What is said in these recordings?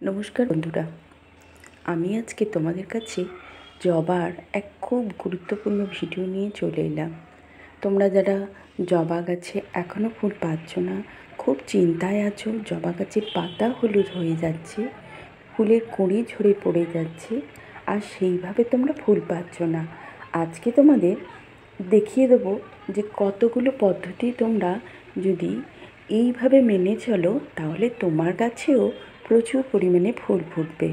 নমস্কার বন্ধুরা, আমি আজকে তোমাদের কাছে জবার এক খুব গুরুত্বপূর্ণ ভিডিও নিয়ে চলে এলাম। তোমরা যারা জবা গাছে এখনও ফুল পাচ্ছ না, খুব চিন্তায় আছো, জবা গাছের পাতা হলুদ হয়ে যাচ্ছে, ফুলের কুঁড়ি ঝরে পড়ে যাচ্ছে, আর সেইভাবে তোমরা ফুল পাচ্ছ না। আজকে তোমাদের দেখিয়ে দেবো যে কতগুলো পদ্ধতি তোমরা যদি এইভাবে মেনে চলো তাহলে তোমার গাছেও প্রচুর পরিমাণে ফুল ফুটবে।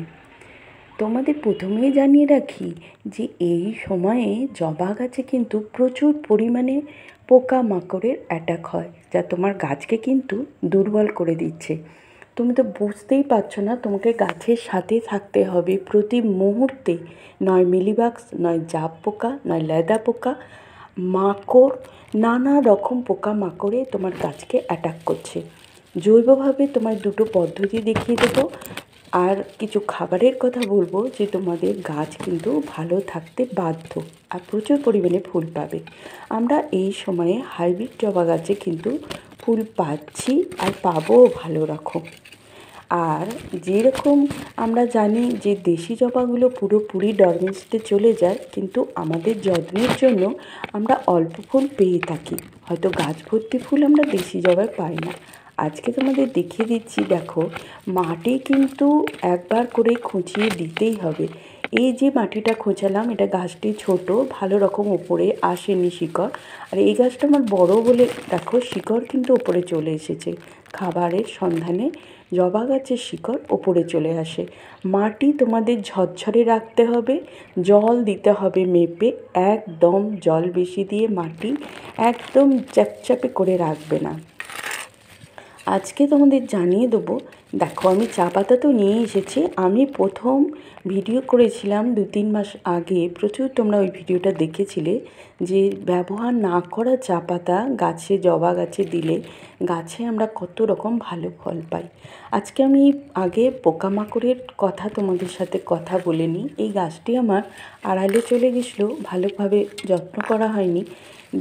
তোমাদের প্রথমেই জানিয়ে রাখি যে এই সময়ে জবা গাছে কিন্তু প্রচুর পরিমাণে পোকামাকড়ের অ্যাটাক হয়, যা তোমার গাছকে কিন্তু দুর্বল করে দিচ্ছে। তুমি তো বুঝতেই পারছো না, তোমাকে গাছের সাথে থাকতে হবে প্রতি মুহূর্তে। নয় মিলিবাগস, নয় জাপ পোকা, নয় লেদা পোকা, মাকড়, নানা রকম পোকামাকড়ে তোমার গাছকে অ্যাটাক করছে। জৈবভাবে তোমার দুটো পদ্ধতি দেখিয়ে দেবো, আর কিছু খাবারের কথা বলবো যে তোমাদের গাছ কিন্তু ভালো থাকতে বাধ্য আর প্রচুর পরিমাণে ফুল পাবে। আমরা এই সময়ে হাইব্রিড জবা গাছে কিন্তু ফুল পাচ্ছি আর পাবো ভালো রকম। আর যেরকম আমরা জানি যে দেশি জবাগুলো পুরোপুরি ডরমেন্সিতে চলে যায়, কিন্তু আমাদের যত্নের জন্য আমরা অল্প ফুল পেয়ে থাকি, হয়তো গাছ ভর্তি ফুল আমরা দেশি জবায় পাই না। আজকে তোমাদের দেখিয়ে দিচ্ছি, দেখো মাটি কিন্তু একবার করে খুঁচিয়ে দিতেই হবে। এই যে মাটিটা খোঁচালাম, এটা গাছটি ছোট, ভালো রকম ওপরে আসেনি শিকড়, আর এই গাছটা আমার বড় বলে দেখো শিকড় কিন্তু ওপরে চলে এসেছে। খাবারের সন্ধানে জবা গাছের শিকড় ওপরে চলে আসে। মাটি তোমাদের ঝরঝরে রাখতে হবে, জল দিতে হবে মেপে, একদম জল বেশি দিয়ে মাটি একদম চ্যাপচ্যাপে করে রাখবে না। আজকে তোমাদের জানিয়ে দেবো, দেখো আমি চা পাতা তো নিয়ে এসেছি। আমি প্রথম ভিডিও করেছিলাম 2-3 মাস আগে, প্রচুর তোমরা ওই ভিডিওটা দেখেছিলে যে ব্যবহার না করা চা পাতা গাছে, জবা গাছে দিলে গাছে আমরা কত রকম ভালো ফল পাই। আজকে আমি আগে পোকামাকড়ের কথা তোমাদের সাথে কথা বলে নিই। এই গাছটি আমার আড়ালে চলে গেছিলো, ভালোভাবে যত্ন করা হয়নি,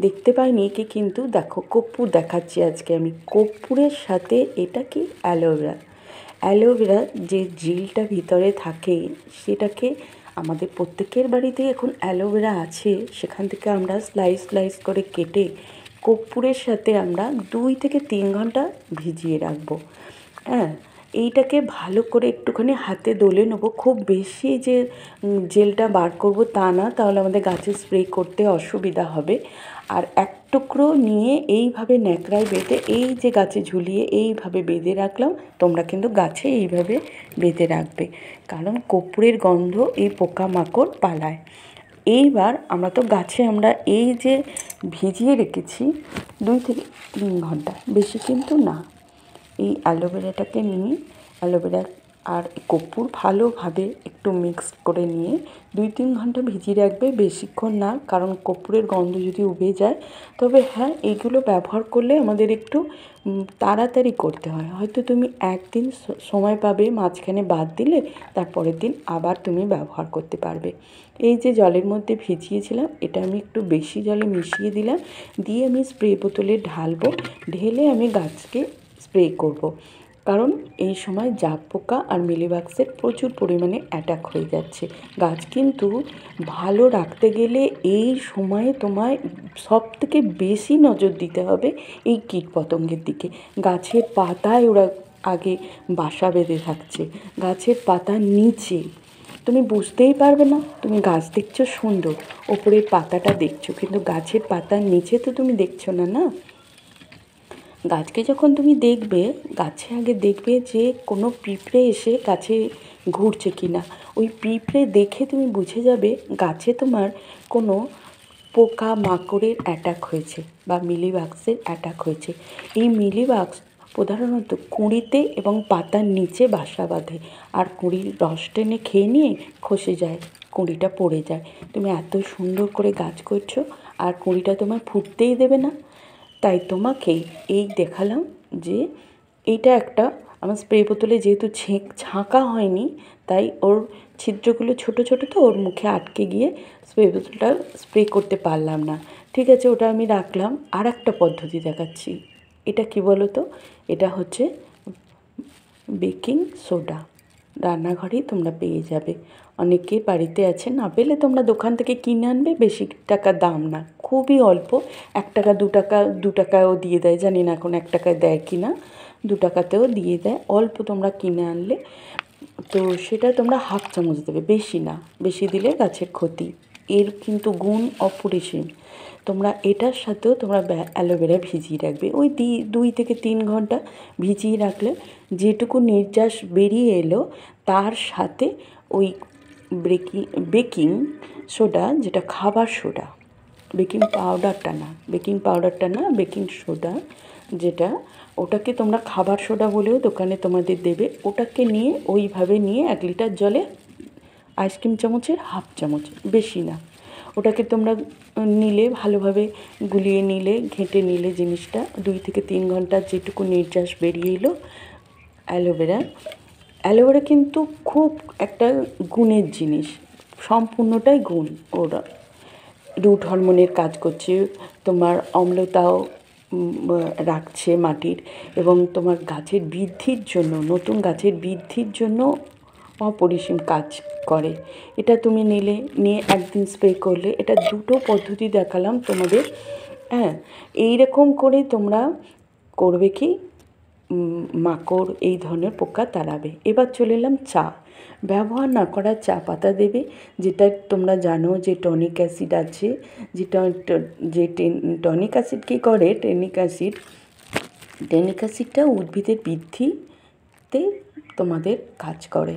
দেখতে পাইনি একে, কিন্তু দেখো কর্পূর দেখাচ্ছি আজকে আমি। কর্পূরের সাথে এটা কি অ্যালোভেরা, অ্যালোভেরা যে জেলটা ভিতরে থাকে সেটাকে আমাদের প্রত্যেকের বাড়িতেই এখন অ্যালোভেরা আছে, সেখান থেকে আমরা স্লাইস স্লাইস করে কেটে কর্পূরের সাথে আমরা 2 থেকে 3 ঘন্টা ভিজিয়ে রাখবো। হ্যাঁ, এইটাকে ভালো করে একটুখানি হাতে দলে নেবো, খুব বেশি যে জেলটা বার করব তা না, তাহলে আমাদের গাছে স্প্রে করতে অসুবিধা হবে। আর এক টুকরো নিয়ে এইভাবে ন্যাকড়ায় বেঁধে, এই যে গাছে ঝুলিয়ে এইভাবে বেঁধে রাখলাম, তোমরা কিন্তু গাছে এইভাবে বেঁধে রাখবে, কারণ কর্পূরের গন্ধ এই পোকামাকড় পালায়। এইবার আমরা তো গাছে আমরা এই যে ভিজিয়ে রেখেছি 2 থেকে 3 ঘন্টা, বেশি কিন্তু না। এই অ্যালোভেরাটাকে নিয়ে, অ্যালোভেরা আর কর্পূর ভালোভাবে একটু মিক্স করে নিয়ে 2-3 ঘন্টা ভিজিয়ে রাখবে, বেশিক্ষণ না, কারণ কর্পূরের গন্ধ যদি উবে যায়। তবে হ্যাঁ, এইগুলো ব্যবহার করলে আমাদের একটু তাড়াতাড়ি করতে হয়। হয়তো তুমি একদিন সময় পাবে, মাঝখানে বাদ দিলে তারপরের দিন আবার তুমি ব্যবহার করতে পারবে। এই যে জলের মধ্যে ভিজিয়েছিলাম, এটা আমি একটু বেশি জলে মিশিয়ে দিলাম, দিয়ে আমি স্প্রে বোতলে ঢালবো, ঢেলে আমি গাছকে স্প্রে করব। কারণ এই সময় জাপ পোকা আর মিলিবাগসের প্রচুর পরিমাণে অ্যাটাক হয়ে যাচ্ছে। গাছ কিন্তু ভালো রাখতে গেলে এই সময়ে তোমায় সবথেকে বেশি নজর দিতে হবে এই কীটপতঙ্গের দিকে। গাছের পাতায় ওরা আগে বাসা বেঁধে থাকছে, গাছের পাতার নিচে। তুমি বুঝতেই পারবে না, তুমি গাছ দেখছো সুন্দর, ওপরের পাতাটা দেখছো, কিন্তু গাছের পাতার নিচে তো তুমি দেখছো না। না, গাছকে যখন তুমি দেখবে, গাছে আগে দেখবে যে কোনো পিঁপড়ে এসে গাছে ঘুরছে কি না। ওই পিঁপড়ে দেখে তুমি বুঝে যাবে গাছে তোমার কোনো পোকা মাকড়ের অ্যাটাক হয়েছে বা মিলিবাগসের অ্যাটাক হয়েছে। এই মিলিবাগস প্রধানত কুঁড়িতে এবং পাতার নিচে বাসা বাঁধে, আর কুঁড়ির রস টেনে খেয়ে নিয়ে খসে যায়, কুঁড়িটা পড়ে যায়। তুমি এত সুন্দর করে গাছ করছো আর কুঁড়িটা তোমার ফুটতেই দেবে না। তাই তোমাকে এই দেখালাম যে এইটা একটা আমার স্প্রে বোতলে যেহেতু ছাঁকা হয়নি, তাই ওর ছিদ্রগুলো ছোট ছোট, তো ওর মুখে আটকে গিয়ে স্প্রে বোতলটা স্প্রে করতে পারলাম না। ঠিক আছে, ওটা আমি রাখলাম। আর একটা পদ্ধতি দেখাচ্ছি। এটা কি বলো তো, এটা হচ্ছে বেকিং সোডা। রান্নাঘরেই তোমরা পেয়ে যাবে। অনেকের বাড়িতে আছে, না পেলে তোমরা দোকান থেকে কিনে আনবে, বেশি টাকা দাম না, খুবই অল্প, 1 টাকা 2 টাকা, 2 টাকাও দিয়ে দেয়, জানি না এখন 1 টাকায় দেয় কি না, 2 টাকাতেও দিয়ে দেয়। অল্প তোমরা কিনে আনলে তো সেটা তোমরা হাফ চামচ দেবে, বেশি না, বেশি দিলে গাছের ক্ষতি। এর কিন্তু গুণ অপরিসীম। তোমরা এটার সাথেও তোমরা অ্যালোভেরা ভিজিয়ে রাখবে, ওই 2 থেকে 3 ঘন্টা ভিজিয়ে রাখলে যেটুকু নির্যাস বেরিয়ে এলো তার সাথে ওই বেকিং সোডা, যেটা খাবার সোডা, বেকিং পাউডারটা না, বেকিং সোডা যেটা, ওটাকে তোমরা খাবার সোডা বলেও দোকানে তোমাদের দেবে। ওটাকে নিয়ে ওইভাবে নিয়ে 1 লিটার জলে আইসক্রিম চামচের হাফ চামচ, বেশি না, ওটাকে তোমরা নিলে, ভালোভাবে গুলিয়ে নিলে, ঘেঁটে নিলে জিনিসটা, 2 থেকে 3 ঘন্টা যেটুকু নির্যাস বেরিয়ে এলো অ্যালোভেরা কিন্তু খুব একটা গুণের জিনিস, সম্পূর্ণটাই গুণ। ওরা রুট হরমোনের কাজ করছে, তোমার অম্লতাও রাখছে মাটির, এবং তোমার গাছের বৃদ্ধির জন্য, নতুন গাছের বৃদ্ধির জন্য অপরিসীম কাজ করে। এটা তুমি নিয়ে একদিন স্প্রে করলে, এটা 2টো পদ্ধতি দেখালাম তোমাদের। হ্যাঁ, এইরকম করে তোমরা করবে কি, মাকড় এই ধরনের পোকা তাড়াবে। এবার চলে এলাম চা। ব্যবহার না করা চা পাতা দেবে, যেটা তোমরা জানো যে টনিক অ্যাসিড আছে, যেটা যে টনিক অ্যাসিড কী করে, টনিক অ্যাসিডটা উদ্ভিদের বৃদ্ধিতে তোমাদের কাজ করে,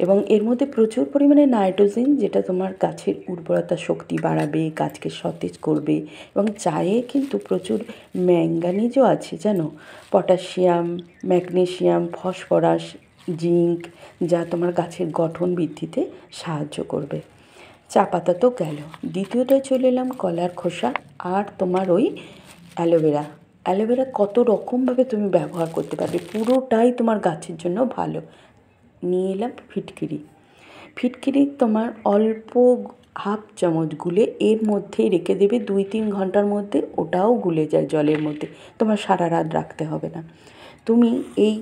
এবং এর মধ্যে প্রচুর পরিমাণে নাইট্রোজেন, যেটা তোমার গাছের উর্বরতা শক্তি বাড়াবে, গাছকে সতেজ করবে। এবং চায়ে কিন্তু প্রচুর ম্যাঙ্গানিজও আছে জানো, পটাশিয়াম, ম্যাগনেসিয়াম, ফসফরাস, জিঙ্ক, যা তোমার গাছের গঠন বৃদ্ধিতে সাহায্য করবে। চা পাতা তো গেল। দ্বিতীয়টায় চলে এলাম কলার খোসা আর তোমার ওই অ্যালোভেরা কত রকমভাবে তুমি ব্যবহার করতে পারবে, পুরোটাই তোমার গাছের জন্য ভালো। নিয়ে এলাম ফিটকিরি তোমার অল্প হাফ চামচ গুলে এর মধ্যেই রেখে দেবে 2-3 ঘন্টার মধ্যে, ওটাও গুলে যায় জলের মধ্যে, তোমার সারা রাত রাখতে হবে না। তুমি এই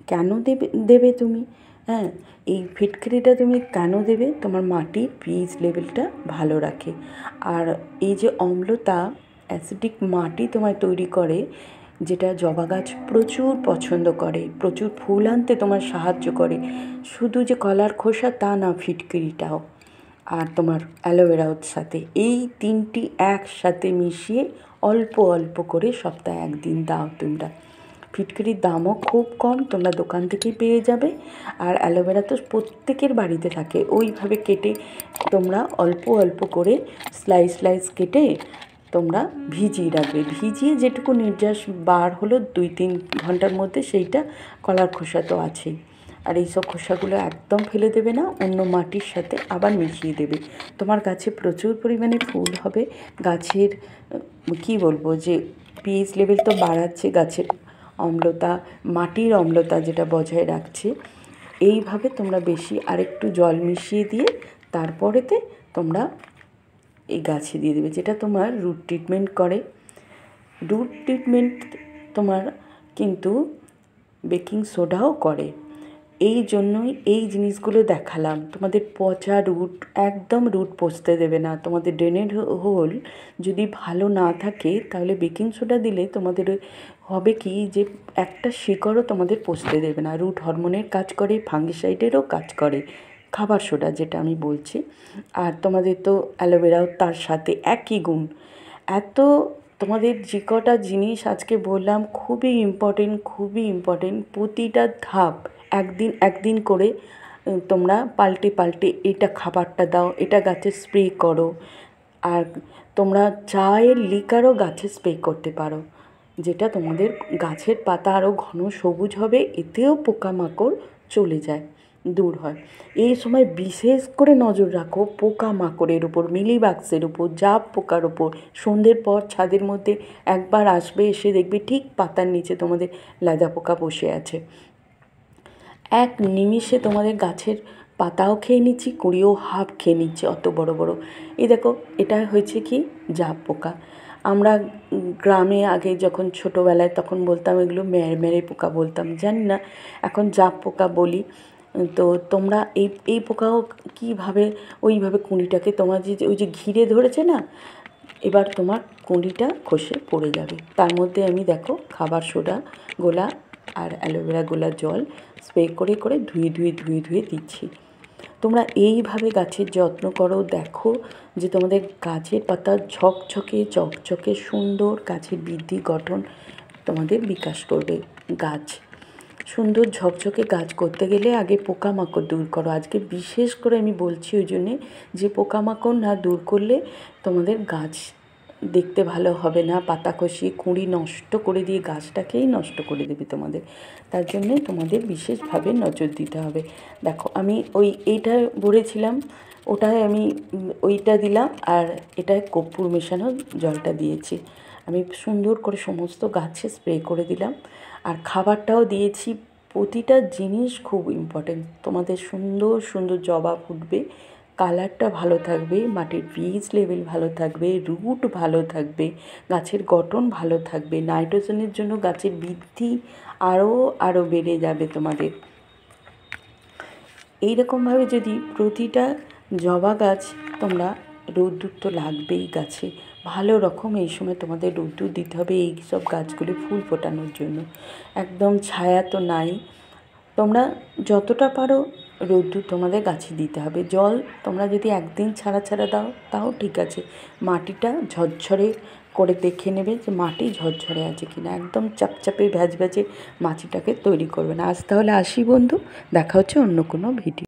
কেন দেবে তুমি, হ্যাঁ, এই ফিটকিরিটা তুমি কেন দেবে, তোমার মাটির পিএইচ লেভেলটা ভালো রাখে। আর এই যে অম্লতা, অ্যাসিডিক মাটি তোমায় তৈরি করে, যেটা জবা গাছ প্রচুর পছন্দ করে, প্রচুর ফুল আনতে তোমার সাহায্য করে। শুধু যে কলার খোসা তা না, ফিটকিরিটাও আর তোমার অ্যালোভেরার সাথে এই 3টি একসাথে মিশিয়ে অল্প অল্প করে সপ্তাহে 1 দিন দাও তোমরা। ফিটকিরির দামও খুব কম, তোমরা দোকান থেকেই পেয়ে যাবে। আর অ্যালোভেরা তো প্রত্যেকের বাড়িতে থাকে, ওইভাবে কেটে তোমরা অল্প অল্প করে স্লাইস কেটে তোমরা ভিজিয়ে রাখবে। ভিজিয়ে যেটুকু নির্যাস বার হলো 2-3 ঘন্টার মধ্যে, সেইটা কলার খোসা তো আছেই। আর এইসব খোসাগুলো একদম ফেলে দেবে না, অন্য মাটির সাথে আবার মিশিয়ে দেবে। তোমার গাছে প্রচুর পরিমাণে ফুল হবে, গাছের কী বলবো, যে পিএইচ লেভেল তো বাড়াচ্ছে, গাছের অম্লতা, মাটির অম্লতা যেটা বজায় রাখছে। এইভাবে তোমরা বেশি আরেকটু জল মিশিয়ে দিয়ে তারপরেতে তোমরা এই গাছে দিয়ে দেবে, যেটা তোমার রুট ট্রিটমেন্ট করে। রুট ট্রিটমেন্ট তোমার কিন্তু বেকিং সোডাও করে। এই জন্যই এই জিনিসগুলো দেখালাম। তোমাদের পচা রুট, একদম রুট পচতে দেবে না। তোমাদের ড্রেনের হোল যদি ভালো না থাকে, তাহলে বেকিং সোডা দিলে তোমাদের হবে কি, যে একটা শিকড়ও তোমাদের পচতে দেবে না। রুট হরমোনের কাজ করে, ফাঙ্গিসাইডেরও কাজ করে খাবার সোডা, যেটা আমি বলছি। আর তোমাদের তো অ্যালোভেরাও তার সাথে একই গুণ। এত তোমাদের যে কটা জিনিস আজকে বললাম খুবই ইম্পর্টেন্ট। প্রতিটা ধাপ একদিন করে তোমরা পাল্টে এটা খাবারটা দাও, এটা গাছে স্প্রে করো। আর তোমরা চায়ের লিকারও গাছে স্প্রে করতে পারো, যেটা তোমাদের গাছের পাতা আরও ঘন সবুজ হবে, এতেও পোকামাকড় চলে যায়, দূর হয়। এই সময় বিশেষ করে নজর রাখো পোকামাকড়ের উপর, মিলিবাগসের উপর, জাপ পোকার উপর। সন্ধ্যের পর ছাদের মধ্যে একবার আসবে, এসে দেখবে ঠিক পাতার নিচে তোমাদের লেদা পোকা বসে আছে। এক নিমিষে তোমাদের গাছের পাতাও খেয়ে নিচ্ছি, কুঁড়িও হাফ খেয়ে নিচ্ছে, অত বড় বড়। এই দেখো, এটা হয়েছে কি, জাপ পোকা। আমরা গ্রামে আগে যখন ছোটোবেলায় তখন বলতাম এগুলো মেরে পোকা বলতাম, জানি না এখন জাপ পোকা বলি। তো তোমরা এই পোকাও কীভাবে ওইভাবে কুঁড়িটাকে তোমার ওই যে ঘিরে ধরেছে না, এবার তোমার কুঁড়িটা খসে পড়ে যাবে। তার মধ্যে আমি দেখো খাবার সোডা গোলা আর অ্যালোভেরা গোলার জল স্প্রে করে করে ধুয়ে দিচ্ছি। তোমরা এইভাবে গাছের যত্ন করো, দেখো যে তোমাদের গাছের পাতা চকচকে সুন্দর গাছের বৃদ্ধি গঠন তোমাদের বিকাশ করবে। গাছ সুন্দর ঝকঝকে গাছ করতে গেলে আগে পোকামাকড় দূর করো। আজকে বিশেষ করে আমি বলছি ওই জন্যে যে পোকামাকড় না দূর করলে তোমাদের গাছ দেখতে ভালো হবে না, পাতা খসিয়ে কুঁড়ি নষ্ট করে দিয়ে গাছটাকেই নষ্ট করে দেবে তোমাদের। তার জন্যে তোমাদের বিশেষভাবে নজর দিতে হবে। দেখো আমি এইটা ভরেছিলাম, ওটায় আমি ওইটা দিলাম, আর এটায় কর্পূর মেশানো জলটা দিয়েছি। আমি সুন্দর করে সমস্ত গাছে স্প্রে করে দিলাম, আর খাবারটাও দিয়েছি। প্রতিটা জিনিস খুব ইম্পর্টেন্ট। তোমাদের সুন্দর জবা ফুটবে, কালারটা ভালো থাকবে, মাটির পিএইচ লেভেল ভালো থাকবে, রুট ভালো থাকবে, গাছের গঠন ভালো থাকবে, নাইট্রোজেনের জন্য গাছের বৃদ্ধি আরও বেড়ে যাবে তোমাদের। এইরকমভাবে যদি প্রতিটা জবা গাছ তোমরা রোদ্দুর তো লাগবেই গাছে, ভালো রকম এই সময় তোমাদের রোদ্দুর দিতে হবে এই সব গাছগুলি ফুল ফোটানোর জন্য। একদম ছায়া তো নাই, তোমরা যতটা পারো রোদ্দুর তোমাদের গাছে দিতে হবে। জল তোমরা যদি একদিন ছাড়া দাও তাও ঠিক আছে, মাটিটা ঝরঝরে করে দেখে নেবে যে মাটি ঝরঝরে আছে কিনা। একদম চাপচাপে ভ্যাজে মাটিটাকে তৈরি করবে না। আজ তাহলে আসি বন্ধু, দেখা হচ্ছে অন্য কোনো ভিডিও।